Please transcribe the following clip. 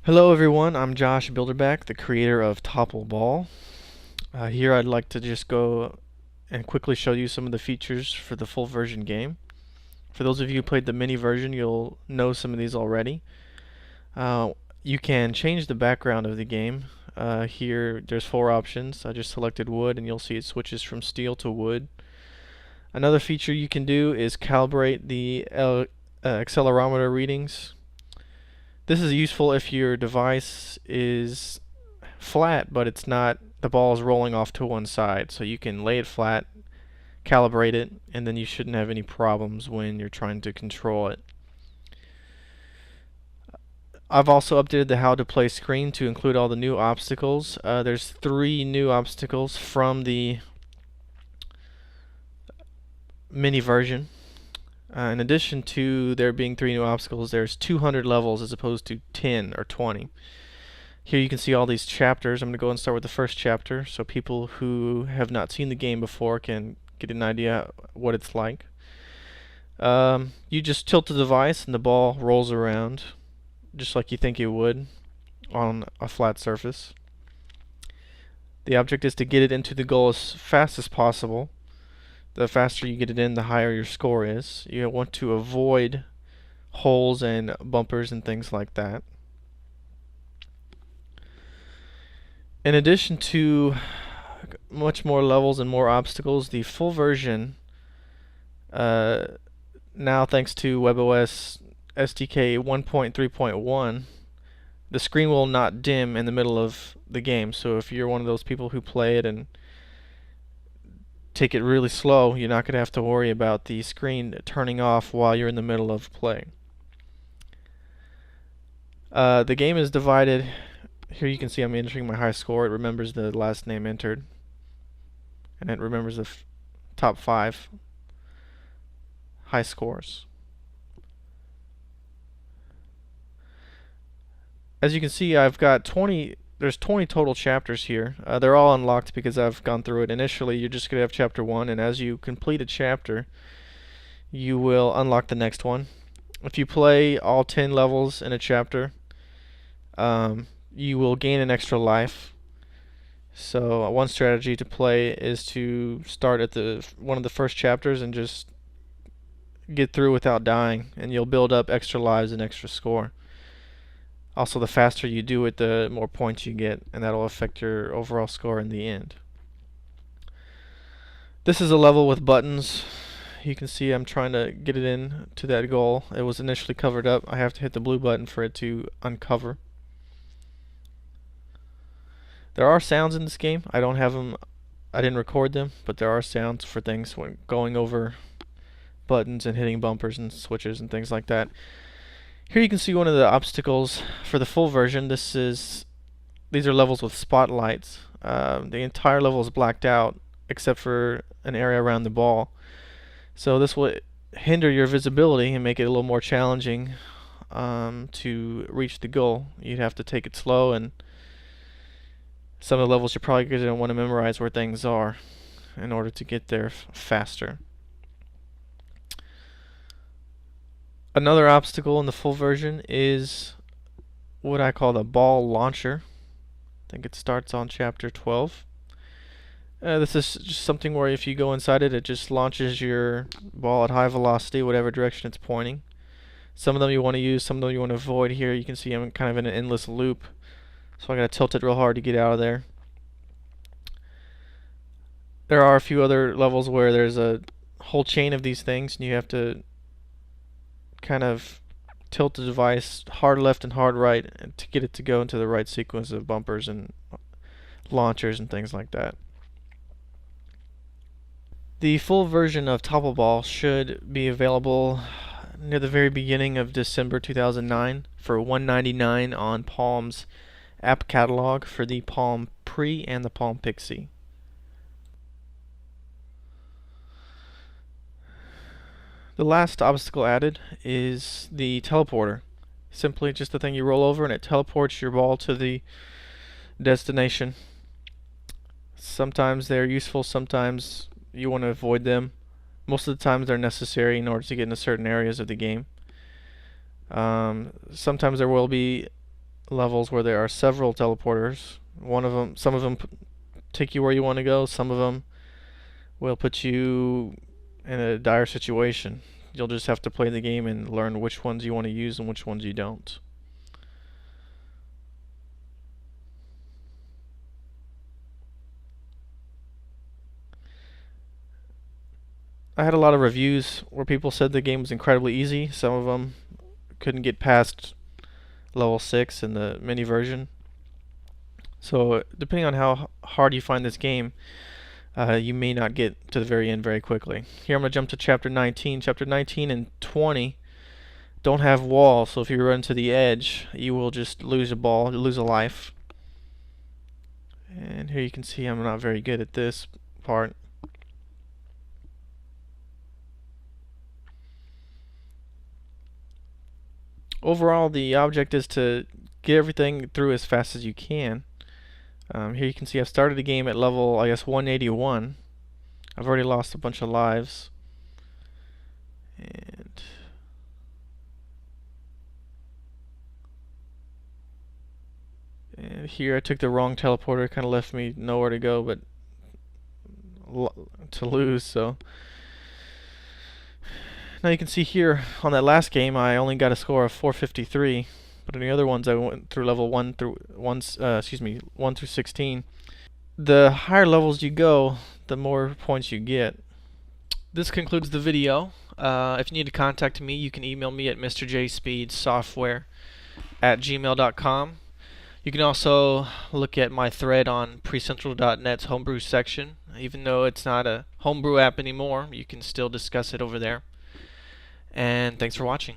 Hello everyone, I'm Josh Bilderback, the creator of Topple Ball. Here I'd like to just go and quickly show you some of the features for the full version game. For those of you who played the mini version, you'll know some of these already. You can change the background of the game. Here there's four options. I just selected wood and you'll see it switches from steel to wood. Another feature you can do is calibrate the accelerometer readings. This is useful if your device is flat, but it's not, the ball is rolling off to one side. So you can lay it flat, calibrate it, and then you shouldn't have any problems when you're trying to control it. I've also updated the how to play screen to include all the new obstacles. There's 3 new obstacles from the mini version. In addition to there being 3 new obstacles, there's 200 levels as opposed to 10 or 20. Here you can see all these chapters. I'm going to go and start with the first chapter so people who have not seen the game before can get an idea what it's like. You just tilt the device and the ball rolls around just like you think it would on a flat surface. The object is to get it into the goal as fast as possible. The faster you get it in, the higher your score is. You want to avoid holes and bumpers and things like that. In addition to much more levels and more obstacles, the full version, now thanks to webOS SDK 1.3.1, the screen will not dim in the middle of the game. So if you're one of those people who play it and take it really slow, you're not going to have to worry about the screen turning off while you're in the middle of play. The game is divided. Here you can see I'm entering my high score. It remembers the last name entered, and it remembers the top 5 high scores. As you can see, I've got 20. There's 20 total chapters here. They're all unlocked because I've gone through it. Initially, you're just going to have chapter 1, and as you complete a chapter, you will unlock the next one. If you play all 10 levels in a chapter, you will gain an extra life. So one strategy to play is to start at one of the first chapters and just get through without dying, and you'll build up extra lives and extra score. Also, the faster you do it, the more points you get, and that'll affect your overall score in the end. This is a level with buttons. You can see I'm trying to get it in to that goal. It was initially covered up. I have to hit the blue button for it to uncover. There are sounds in this game. I don't have them. I didn't record them, but there are sounds for things when going over buttons and hitting bumpers and switches and things like that. Here you can see one of the obstacles for the full version. These are levels with spotlights. The entire level is blacked out except for an area around the ball. So this will hinder your visibility and make it a little more challenging to reach the goal. You'd have to take it slow, and some of the levels you're probably going to want to memorize where things are in order to get there faster. Another obstacle in the full version is what I call the ball launcher. I think it starts on chapter 12. This is just something where if you go inside it, it just launches your ball at high velocity, whatever direction it's pointing. Some of them you want to use, some of them you want to avoid. Here you can see I'm kind of in an endless loop, so I gotta tilt it real hard to get out of there. There are a few other levels where there's a whole chain of these things, and you have to kind of tilt the device hard left and hard right to get it to go into the right sequence of bumpers and launchers and things like that. The full version of Topple Ball should be available near the very beginning of December 2009 for $1.99 on Palm's app catalog for the Palm Pre and the Palm Pixie. The last obstacle added is the teleporter. Simply just the thing you roll over and it teleports your ball to the destination. Sometimes they're useful, sometimes you want to avoid them. Most of the times they're necessary in order to get into certain areas of the game. Sometimes there will be levels where there are several teleporters. Some of them take you where you want to go. Some of them will put you in a dire situation. You'll just have to play the game and learn which ones you want to use and which ones you don't. I had a lot of reviews where people said the game was incredibly easy. Some of them couldn't get past level 6 in the mini version. So depending on how hard you find this game, you may not get to the very end very quickly. Here I'm going to jump to Chapter 19. Chapter 19 and 20 don't have walls, so if you run to the edge, you will just lose a ball, lose a life. And here you can see I'm not very good at this part. Overall, the object is to get everything through as fast as you can. Here you can see I've started the game at level, I guess, 181. I've already lost a bunch of lives. And here I took the wrong teleporter, kind of left me nowhere to go but to lose. So now you can see here on that last game I only got a score of 453, but in the other ones I went through level 1 through 1 through 16. The higher levels you go, the more points you get. This concludes the video. If you need to contact me, you can email me at mrjspeedsoftware@gmail.com. You can also look at my thread on precentral.net's homebrew section. Even though it's not a homebrew app anymore, you can still discuss it over there. And thanks for watching.